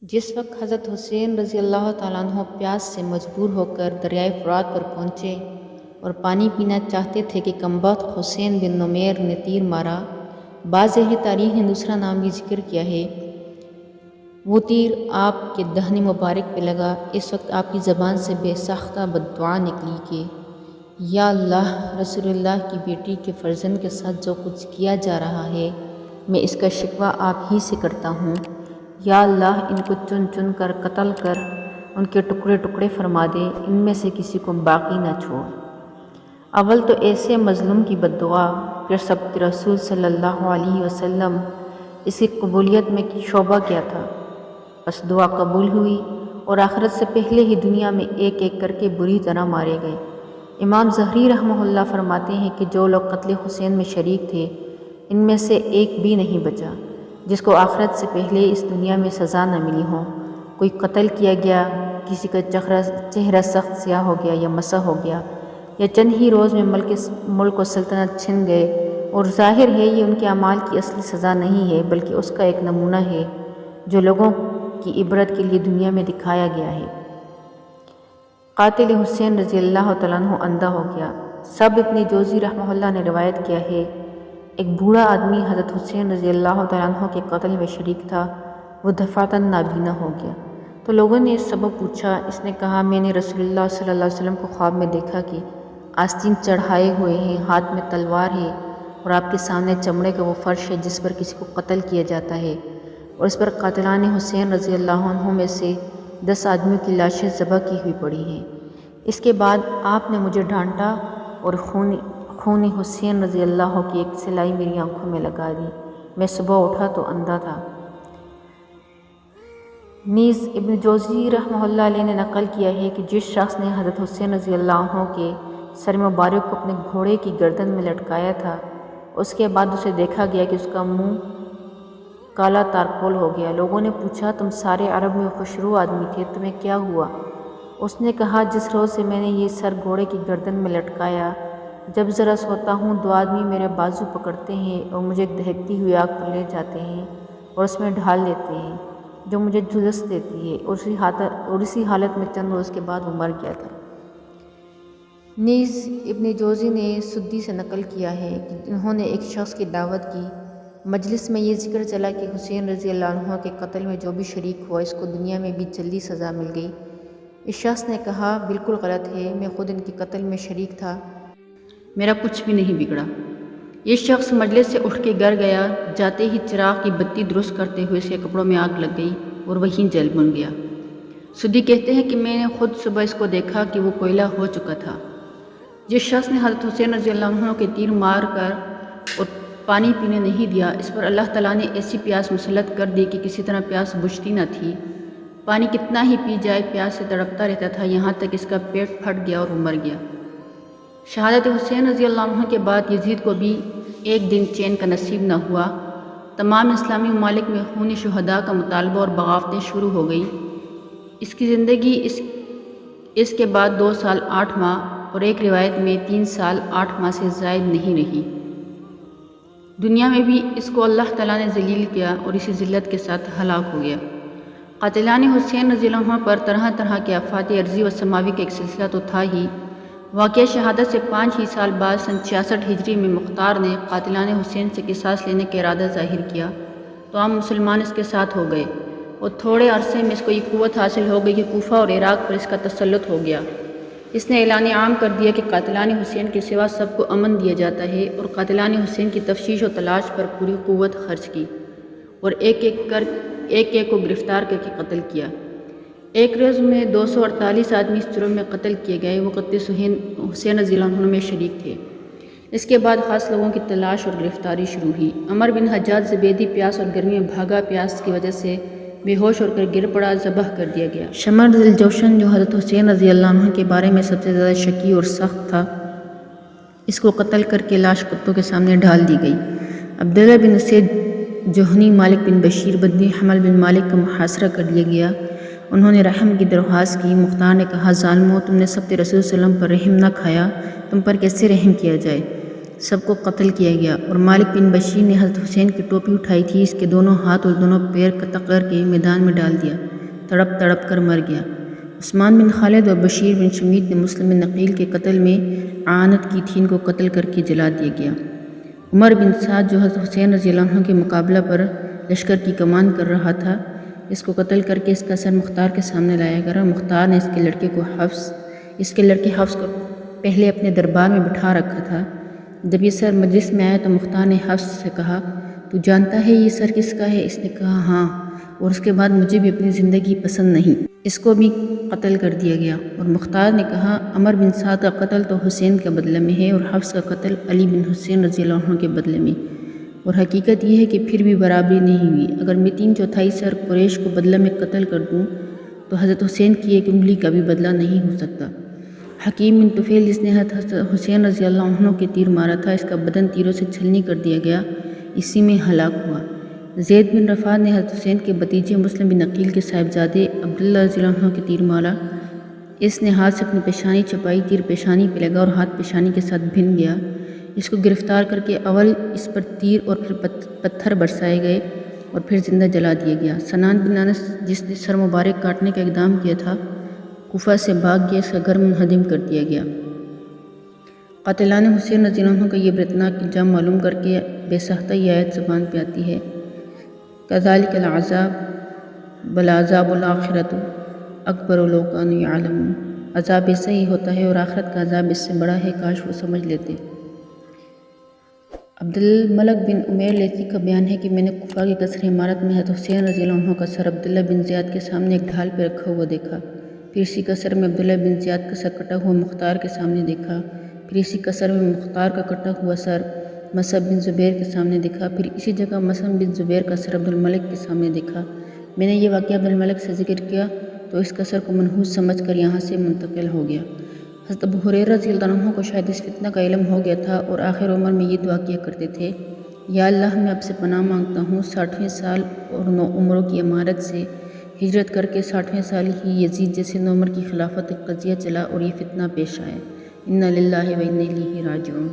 جس وقت حضرت حسین رضی اللہ تعالیٰ عنہ پیاس سے مجبور ہو کر دریائے فرات پر پہنچے اور پانی پینا چاہتے تھے کہ کمبخت حسین بن نمیر نے تیر مارا۔ بعض اہل تاریخ نے دوسرا نام بھی ذکر کیا ہے۔ وہ تیر آپ کے دہن مبارک پہ لگا۔ اس وقت آپ کی زبان سے بے ساختہ بددعا نکلی کہ یا اللہ، رسول اللہ کی بیٹی کے فرزند کے ساتھ جو کچھ کیا جا رہا ہے، میں اس کا شکوہ آپ ہی سے کرتا ہوں۔ یا اللہ، ان کو چن چن کر قتل کر ان کے ٹکڑے ٹکڑے فرما دے، ان میں سے کسی کو باقی نہ چھوڑ۔ اول تو ایسے مظلوم کی بددعا، پھر سب رسول صلی اللہ علیہ وسلم، اس کی قبولیت میں شعبہ کیا تھا؟ بس دعا قبول ہوئی اور آخرت سے پہلے ہی دنیا میں ایک ایک کر کے بری طرح مارے گئے۔ امام زہری رحمہ اللہ فرماتے ہیں کہ جو لوگ قتل حسین میں شریک تھے، ان میں سے ایک بھی نہیں بچا جس کو آخرت سے پہلے اس دنیا میں سزا نہ ملی ہو۔ کوئی قتل کیا گیا، کسی کا چہرہ سخت سیاہ ہو گیا یا مسح ہو گیا، یا چند ہی روز میں ملک و سلطنت چھن گئے، اور ظاہر ہے یہ ان کے اعمال کی اصلی سزا نہیں ہے بلکہ اس کا ایک نمونہ ہے جو لوگوں کی عبرت کے لیے دنیا میں دکھایا گیا ہے۔ قاتل حسین رضی اللہ تعالیٰ عنہ اندھا ہو گیا۔ سب ابن جوزی رحمہ اللہ نے روایت کیا ہے، ایک بوڑھا آدمی حضرت حسین رضی اللہ تعالیٰ عنہ کے قتل میں شریک تھا، وہ دفعتاً نابینا ہو گیا۔ تو لوگوں نے اس سبب پوچھا۔ اس نے کہا، میں نے رسول اللہ صلی اللہ علیہ وسلم کو خواب میں دیکھا کہ آستین چڑھائے ہوئے ہیں، ہاتھ میں تلوار ہے، اور آپ کے سامنے چمڑے کا وہ فرش ہے جس پر کسی کو قتل کیا جاتا ہے، اور اس پر قاتلان حسین رضی اللہ عنہ میں سے 10 آدمیوں کی لاشیں ذبح کی ہوئی پڑی ہیں۔ اس کے بعد آپ نے مجھے ڈانٹا اور خون حسین رضی اللہ کی ایک سلائی میری آنکھوں میں لگا دی۔ میں صبح اٹھا تو اندھا تھا۔ نیز ابن جوزی رحمہ اللہ علیہ نے نقل کیا ہے کہ جس شخص نے حضرت حسین رضی اللہ عنہ کے سر مبارک کو اپنے گھوڑے کی گردن میں لٹکایا تھا، اس کے بعد اسے دیکھا گیا کہ اس کا منہ کالا تارکول ہو گیا۔ لوگوں نے پوچھا، تم سارے عرب میں خوشرو آدمی تھے، تمہیں کیا ہوا؟ اس نے کہا، جس روز سے میں نے یہ سر گھوڑے کی گردن میں لٹکایا، جب ذرا سوتا ہوں 2 آدمی میرے بازو پکڑتے ہیں اور مجھے دہکتی ہوئی آگ پر لے جاتے ہیں اور اس میں ڈھال دیتے ہیں جو مجھے جھلس دیتی ہے، اور اسی حالت میں چند روز کے بعد وہ مر گیا تھا۔ نیز ابن جوزی نے سدی سے نقل کیا ہے کہ انہوں نے ایک شخص کی دعوت کی، مجلس میں یہ ذکر چلا کہ حسین رضی اللہ عنہ کے قتل میں جو بھی شریک ہوا اس کو دنیا میں بھی جلدی سزا مل گئی۔ اس شخص نے کہا، بالکل غلط ہے، میں خود ان کے قتل میں شریک تھا، میرا کچھ بھی نہیں بگڑا۔ یہ شخص مجلس سے اٹھ کے گھر گیا، جاتے ہی چراغ کی بتی درست کرتے ہوئے اس کے کپڑوں میں آگ لگ گئی اور وہیں جل بن گیا۔ سدی کہتے ہیں کہ میں نے خود صبح اس کو دیکھا کہ وہ کوئلہ ہو چکا تھا۔ جس شخص نے حضرت حسین رضی اللہ عنہ کے تیر مار کر اور پانی پینے نہیں دیا، اس پر اللہ تعالیٰ نے ایسی پیاس مسلط کر دی کہ کسی طرح پیاس بجھتی نہ تھی۔ پانی کتنا ہی پی جائے پیاس سے تڑپتا رہتا تھا، یہاں تک اس کا پیٹ پھٹ گیا اور وہ مر گیا۔ شہادت حسین رضی اللہ عنہ کے بعد یزید کو بھی ایک دن چین کا نصیب نہ ہوا۔ تمام اسلامی ممالک میں خون شہداء کا مطالبہ اور بغاوتیں شروع ہو گئی۔ اس کی زندگی اس کے بعد 2 سال 8 ماہ اور ایک روایت میں 3 سال 8 ماہ سے زائد نہیں رہی۔ دنیا میں بھی اس کو اللہ تعالیٰ نے ذلیل کیا اور اسی ذلت کے ساتھ ہلاک ہو گیا۔ قاتلان حسین رضی اللہ عنہ پر طرح طرح کے آفات ارضی و سماوی کا ایک سلسلہ تو تھا ہی۔ واقعہ شہادت سے 5 ہی سال بعد سن 66 ہجری میں مختار نے قاتلان حسین سے قصاص لینے کا ارادہ ظاہر کیا تو عام مسلمان اس کے ساتھ ہو گئے، اور تھوڑے عرصے میں اس کو یہ قوت حاصل ہو گئی کہ کوفہ اور عراق پر اس کا تسلط ہو گیا۔ اس نے اعلان عام کر دیا کہ قاتلان حسین کے سوا سب کو امن دیا جاتا ہے، اور قاتلان حسین کی تفتیش و تلاش پر پوری قوت خرچ کی اور ایک ایک کو گرفتار کر کے قتل کیا۔ ایک روز میں 248 آدمی اس جرم میں قتل کیے گئے، وہ قتل حسین رضی اللہ عنہ میں شریک تھے۔ اس کے بعد خاص لوگوں کی تلاش اور گرفتاری شروع ہوئی۔ عمر بن حجاج زبیدی پیاس اور گرمی میں بھاگا، پیاس کی وجہ سے بے ہوش ہو کر گر پڑا، ذبح کر دیا گیا۔ شمر الجوشن جو حضرت حسین رضی اللہ عنہ کے بارے میں سب سے زیادہ شکی اور سخت تھا، اس کو قتل کر کے لاش کتوں کے سامنے ڈال دی گئی۔ عبداللہ بن سید جوہنی، مالک بن بشیر، بدنی حمل بن مالک کا محاصرہ کر لیا گیا۔ انہوں نے رحم کی درخواست کی۔ مختار نے کہا، ظالمو، تم نے سب رسول صلی اللہ علیہ وسلم پر رحم نہ کھایا، تم پر کیسے رحم کیا جائے؟ سب کو قتل کیا گیا، اور مالک بن بشیر نے حضرت حسین کی ٹوپی اٹھائی تھی، اس کے دونوں ہاتھ اور دونوں پیر قطع کر کے میدان میں ڈال دیا۔ تڑپ تڑپ کر مر گیا۔ عثمان بن خالد اور بشیر بن شمید نے مسلم بن عقیل کے قتل میں اعانت کی تھی، ان کو قتل کر کے جلا دیا گیا۔ عمر بن سعد جو حضرت حسین رضی اللہ عنہ کے مقابلہ پر لشکر کی کمان کر رہا تھا، اس کو قتل کر کے اس کا سر مختار کے سامنے لایا گیا، اور مختار نے اس کے لڑکے حفص کو پہلے اپنے دربار میں بٹھا رکھا تھا۔ جب یہ سر مجلس میں آیا تو مختار نے حفص سے کہا، تو جانتا ہے یہ سر کس کا ہے؟ اس نے کہا ہاں، اور اس کے بعد مجھے بھی اپنی زندگی پسند نہیں، اس کو بھی قتل کر دیا گیا۔ اور مختار نے کہا، عمر بن سعد کا قتل تو حسین کے بدلے میں ہے، اور حفص کا قتل علی بن حسین رضی اللہ عنہ کے بدلے میں، اور حقیقت یہ ہے کہ پھر بھی برابری نہیں ہوئی۔ اگر میں 3/4 سر قریش کو بدلہ میں قتل کر دوں تو حضرت حسین کی ایک انگلی کا بھی بدلہ نہیں ہو سکتا۔ حکیم بن طفیل جس نے حضرت حسین رضی اللہ عنہ کے تیر مارا تھا، اس کا بدن تیروں سے چھلنی کر دیا گیا، اسی میں ہلاک ہوا۔ زید بن رفاع نے حضرت حسین کے بھتیجے مسلم بن عقیل کے صاحبزادے عبداللہ رضی اللہ عنہ کے تیر مارا، اس نے ہاتھ سے اپنی پیشانی چھپائی، تیر پیشانی پہ لگا اور ہاتھ پیشانی کے ساتھ بھن گیا۔ اس کو گرفتار کر کے اول اس پر تیر اور پھر پتھر برسائے گئے اور پھر زندہ جلا دیا گیا۔ سنان بن انس جس نے سر مبارک کاٹنے کا اقدام کیا تھا، کوفہ سے بھاگ گیا، اس کا گھر منہدم کر دیا گیا۔ قاتلان حسین رضی اللہ عنہ کا یہ عبرتناک الزام معلوم کر کے بے ساختہ یہ آیت زبان پہ آتی ہے، کذالک العذاب بل عذاب الآخرۃ اکبر لو کانوا یعلمون۔ عذاب ایسا ہی ہوتا ہے اور آخرت کا عذاب اس سے بڑا ہے، کاش وہ سمجھ لیتے۔ عبدالملک بن عمیر لیثی کا بیان ہے کہ میں نے کوفہ کی قصر عمارت میں حضرت حسین رضی اللہ عنہ کا سر عبداللہ بن زیاد کے سامنے ایک ڈھال پہ رکھا ہوا دیکھا، پھر اسی قصر میں عبداللہ بن زیاد کا سر کٹا ہوا مختار کے سامنے دیکھا، پھر اسی قصر میں مختار کا کٹا ہوا سر مصعب بن زبیر کے سامنے دیکھا، پھر اسی جگہ مصعب بن زبیر کا سر عبدالملک کے سامنے دیکھا۔ میں نے یہ واقعہ عبدالملک سے ذکر کیا تو اس قصر کو منحوس سمجھ کر یہاں سے منتقل ہو گیا۔ حضرت ابو ہریرہ رضی اللہ عنہ کو شاید اس فتنہ کا علم ہو گیا تھا اور آخر عمر میں یہ دعا کیا کرتے تھے، یا اللہ میں آپ سے پناہ مانگتا ہوں 60ویں سال اور 9 عمروں کی امارت سے ہجرت کر کے 60ویں سال ہی یزید جیسے 9 عمر کی خلافت قضیہ چلا اور یہ فتنہ پیش آیا۔ انا للہ و انا الیہ راجعون۔